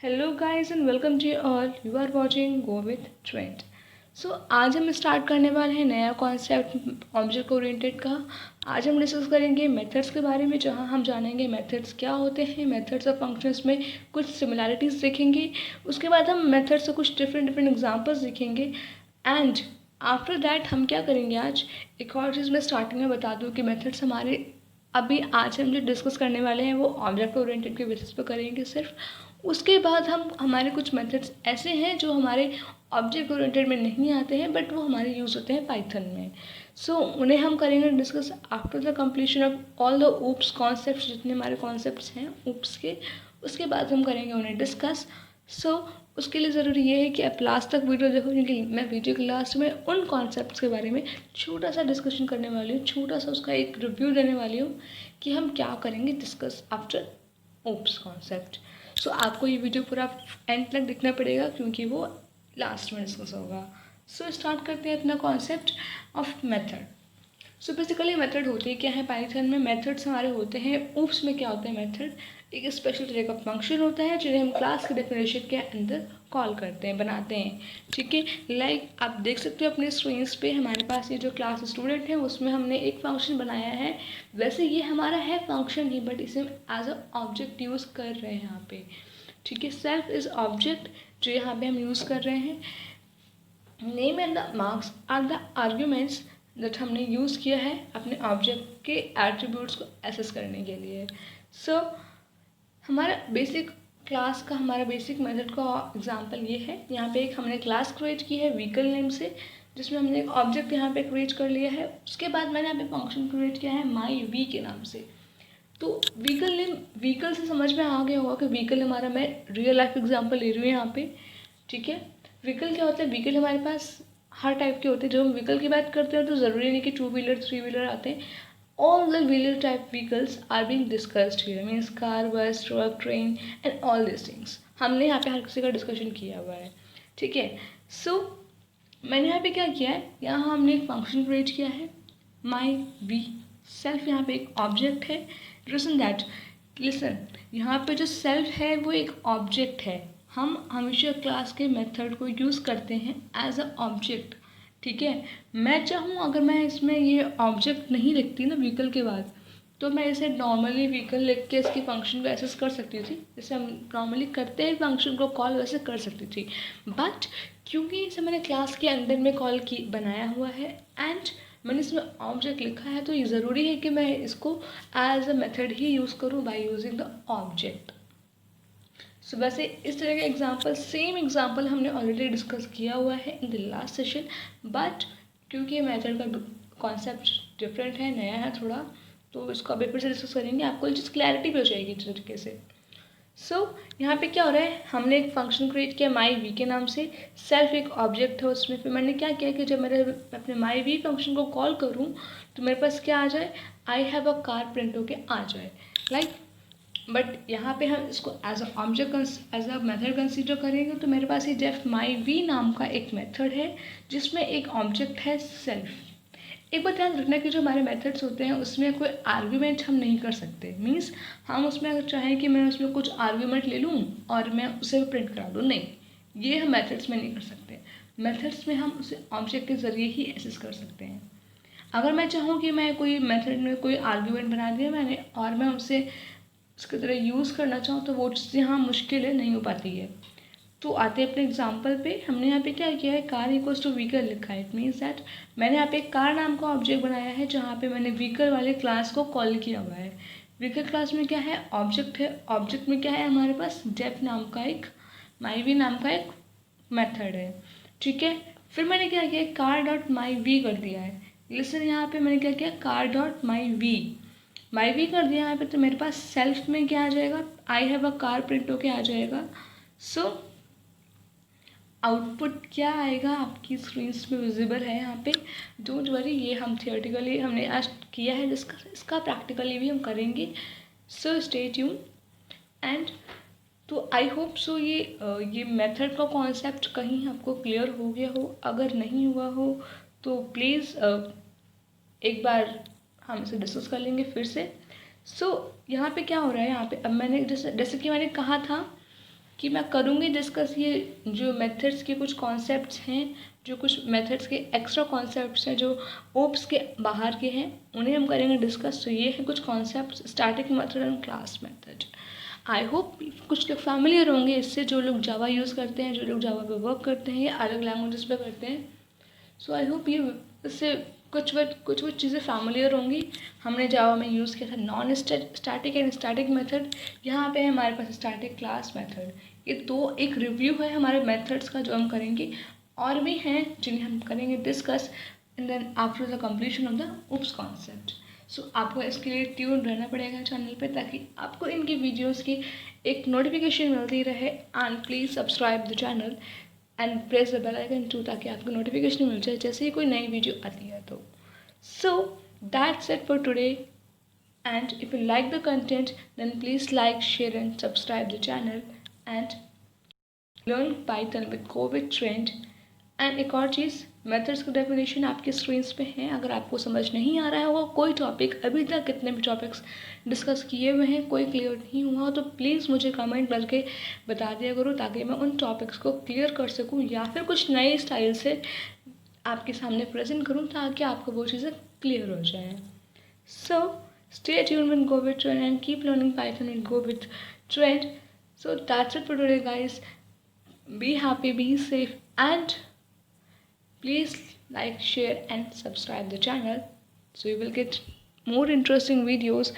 Hello guys and welcome to all. You are watching Go With Trend. So आज हम start करने वाले हैं नया कॉन्सेप्ट ऑब्जेक्ट ओरिएंटेड का। आज हम डिस्कस करेंगे मेथड्स के बारे में, जहां हम जानेंगे मेथड्स क्या होते हैं, मेथड्स और फंक्शंस में कुछ सिमिलैरिटीज़ देखेंगे। उसके बाद हम मेथड्स से कुछ डिफरेंट एग्जांपल्स देखेंगे एंड आफ्टर दैट हम क्या करेंगे। आज एक और चीज़ मैं स्टार्टिंग में बता दूँ कि मेथड्स हमारे अभी आज हम जो डिस्कस करने वाले हैं वो ऑब्जेक्ट ओरिएंटेड के बेसिस पर करेंगे सिर्फ। उसके बाद हम हमारे कुछ मेथड्स ऐसे हैं जो हमारे ऑब्जेक्ट ओरिएंटेड में नहीं आते हैं बट वो हमारे यूज़ होते हैं पाइथन में। सो उन्हें हम करेंगे discuss after the completion of all the oops concepts, जितने हमारे कॉन्सेप्ट्स हैं ऊप्स के। उसके बाद हम करेंगे उन्हें डिस्कस। सो उसके लिए ज़रूरी ये है कि आप लास्ट तक वीडियो देखो, क्योंकि मैं वीडियो के लास्ट में उन कॉन्सेप्ट्स के बारे में छोटा सा डिस्कशन करने वाली हूँ, छोटा सा उसका एक रिव्यू देने वाली हूँ कि हम क्या करेंगे discuss after oops concept. So आपको ये वीडियो पूरा एंड तक देखना पड़ेगा क्योंकि वो लास्ट में डिस्कस होगा। सो स्टार्ट करते हैं अपना concept of method. So basically method होते क्या है पाइथन में। मेथड्स हमारे होते हैं ऊप्स में। क्या होता है मेथड? एक स्पेशल तरह का फंक्शन होता है जिन्हें हम क्लास के डेफिनेशन के अंदर कॉल करते हैं, बनाते हैं। ठीक है, लाइक आप देख सकते हो अपने स्क्रीन्स पे हमारे पास ये जो क्लास स्टूडेंट है उसमें हमने एक फंक्शन बनाया है। वैसे ये हमारा है फंक्शन ही, बट इसे एज अ ऑब्जेक्ट यूज़ कर रहे हैं यहाँ पे। ठीक है, सेल्फ इज ऑब्जेक्ट जो यहाँ पे हम यूज़ कर रहे हैं। Name and the marks are the arguments that हमने यूज़ किया है अपने ऑब्जेक्ट के एट्रीब्यूट्स को एसेस करने के लिए। सो हमारा बेसिक क्लास का, हमारा बेसिक मेथड का एग्जांपल ये है। यहाँ पे एक हमने क्लास क्रिएट की है व्हीकल नेम से, जिसमें हमने एक ऑब्जेक्ट यहाँ पे क्रिएट कर लिया है। उसके बाद मैंने यहाँ पे फंक्शन क्रिएट किया है माई वी के नाम से। तो व्हीकल नेम, व्हीकल से समझ में आ गया होगा कि व्हीकल हमारा, मैं रियल लाइफ एग्जांपल ले रही हूँ यहाँ पे। ठीक है, व्हीकल क्या होता है? व्हीकल हमारे पास हर टाइप के होते हैं। जब हम व्हीकल की बात करते हैं तो ज़रूरी नहीं कि टू व्हीलर थ्री व्हीलर आते हैं। all the wheeler type vehicles are being discussed here, means car, bus, truck, train and all these things। हमने यहाँ पे हर किसी का डिस्कशन किया हुआ है। ठीक है, सो मैंने यहाँ पे क्या किया है, यहाँ हमने एक फंक्शन क्रिएट किया है माई वी सेल्फ। यहाँ पे एक ऑब्जेक्ट है। लिसन दैट, लिसन, यहाँ पे जो सेल्फ है वो एक ऑब्जेक्ट है। हम हमेशा क्लास के मेथड को यूज़ करते हैं एज अ ऑब्जेक्ट। ठीक है, मैं चाहूँ अगर मैं इसमें ये ऑब्जेक्ट नहीं लिखती ना व्हीकल के बाद, तो मैं इसे नॉर्मली व्हीकल लिख के इसकी फंक्शन को एक्सेस कर सकती थी, जैसे हम नॉर्मली करते हैं फंक्शन को कॉल, वैसे कर सकती थी। बट क्योंकि इसे मैंने क्लास के अंदर में कॉल की बनाया हुआ है एंड मैंने इसमें ऑब्जेक्ट लिखा है, तो ये ज़रूरी है कि मैं इसको एज अ मेथड ही यूज़ करूँ by using the object. So वैसे इस तरह का एग्जाम्पल, सेम एग्जाम्पल हमने ऑलरेडी डिस्कस किया हुआ है in the last session, but क्योंकि मेथड का कॉन्सेप्ट डिफरेंट है, नया है थोड़ा, तो इसको अभी फिर से डिस्कस करेंगे, आपको ये चीज़ क्लैरिटी भी हो जाएगी इस तरीके से। सो यहाँ पे क्या हो रहा है, हमने एक फंक्शन क्रिएट किया माई वी के नाम से। सेल्फ एक ऑब्जेक्ट है उसमें। फिर मैंने क्या किया कि जब मैं अपने माई वी फंक्शन को कॉल करूँ तो मेरे पास क्या आ जाए, I have a car print होके आ जाए, लाइक। बट यहाँ पे हम इसको as a object, as a method consider करेंगे, तो मेरे पास ये जेफ माई वी नाम का एक मेथड है जिसमें एक ऑब्जेक्ट है सेल्फ। एक बात ध्यान रखना कि जो हमारे मेथड्स होते हैं उसमें कोई आर्ग्यूमेंट हम नहीं कर सकते। मीन्स हम उसमें अगर चाहें कि मैं उसमें कुछ आर्ग्यूमेंट ले लूँ और मैं उसे प्रिंट करा दूँ, नहीं, ये हम मेथड्स में नहीं कर सकते। मेथड्स में हम उसे ऑब्जेक्ट के ज़रिए ही एक्सेस कर सकते हैं। अगर मैं चाहूँ कि मैं कोई मेथड में कोई आर्ग्यूमेंट बना दिया मैंने और मैं उसे उसकी तरह यूज़ करना चाहूँ, तो वो चीज़ यहाँ मुश्किल है, नहीं हो पाती है। तो आते हैं अपने एग्जाम्पल पे। हमने यहाँ पे क्या किया है, कार इक्वल्स टू व्हीकल लिखा है। इट मीन्स दैट मैंने यहाँ पे एक कार नाम का ऑब्जेक्ट बनाया है जहाँ पे मैंने व्हीकल वाले क्लास को कॉल किया हुआ है। व्हीकल क्लास में क्या है, ऑब्जेक्ट है। ऑब्जेक्ट में क्या है हमारे पास, डेफ नाम का एक, माई वी नाम का एक मेथड है। ठीक है, फिर मैंने क्या किया, कार डॉट माई वी कर दिया है। लिसन, यहाँ पे मैंने क्या किया, कार डॉट माई वी कर दिया यहाँ पे, तो मेरे पास सेल्फ में क्या आ जाएगा, आई हैव अ कार प्रिंट होके आ जाएगा। सो आउटपुट क्या आएगा आपकी स्क्रीन पे विजिबल है यहाँ पे। डोंट वरी, ये हम थियोरेटिकली हमने आज किया है, जिसका इसका प्रैक्टिकली भी हम करेंगे। सो स्टे ट्यून एंड, तो आई होप सो ये मेथड का कॉन्सेप्ट कहीं आपको क्लियर हो गया हो। अगर नहीं हुआ हो तो प्लीज़ एक बार हम इसे डिस्कस कर लेंगे फिर से। सो यहाँ पे क्या हो रहा है, यहाँ पे अब मैंने जैसे कि मैंने कहा था कि मैं करूँगी डिस्कस ये जो मेथड्स के कुछ कॉन्सेप्ट्स हैं, जो कुछ मेथड्स के एक्स्ट्रा कॉन्सेप्ट्स हैं जो ओप्स के बाहर के हैं, उन्हें हम करेंगे डिस्कस। तो ये है कुछ concepts, static method and class method. I hope कुछ लोग फैमिलियर होंगे इससे, जो लोग जावा यूज़ करते हैं, जो लोग जावा पे वर्क करते हैं या अलग लैंग्वेजेस पे करते हैं। सो आई होप ये इससे कुछ चीज़ें फैमिलियर होंगी। हमने जावा में यूज़ किया था non static and static method. यहाँ पे हमारे पास स्टैटिक क्लास मेथड। ये दो एक रिव्यू है हमारे मेथड्स का जो हम करेंगे, और भी हैं जिन्हें हम करेंगे discuss and then after the completion of the oops concept. So आपको इसके लिए ट्यून रहना पड़ेगा चैनल पे, ताकि आपको इनकी वीडियोस की एक नोटिफिकेशन मिलती रहे। And please subscribe the channel and press the bell icon too, ताकि आपको नोटिफिकेशन मिल जाए जैसे ही कोई नई वीडियो आती है तो। So that's it for today, and if you like the content then please like, share and subscribe the channel and learn Python with go with trend. एंड एक और चीज़, मेथड्स की डेफिनेशन आपके स्क्रीन्स पे हैं। अगर आपको समझ नहीं आ रहा होगा कोई टॉपिक, अभी तक कितने भी टॉपिक्स डिस्कस किए हुए हैं कोई क्लियर नहीं हुआ, तो प्लीज़ मुझे कमेंट करके बता दिया करो, ताकि मैं उन टॉपिक्स को क्लियर कर सकूं या फिर कुछ नए स्टाइल से आपके सामने प्रेजेंट करूं, ताकि आपको वो चीज़ें क्लियर हो जाएँ। सो stay tuned with Go with Trend and keep learning Python and Go with Trend. So that's it for today, guys. Be happy, be safe, and please like, share, and subscribe the channel, so you will get more interesting videos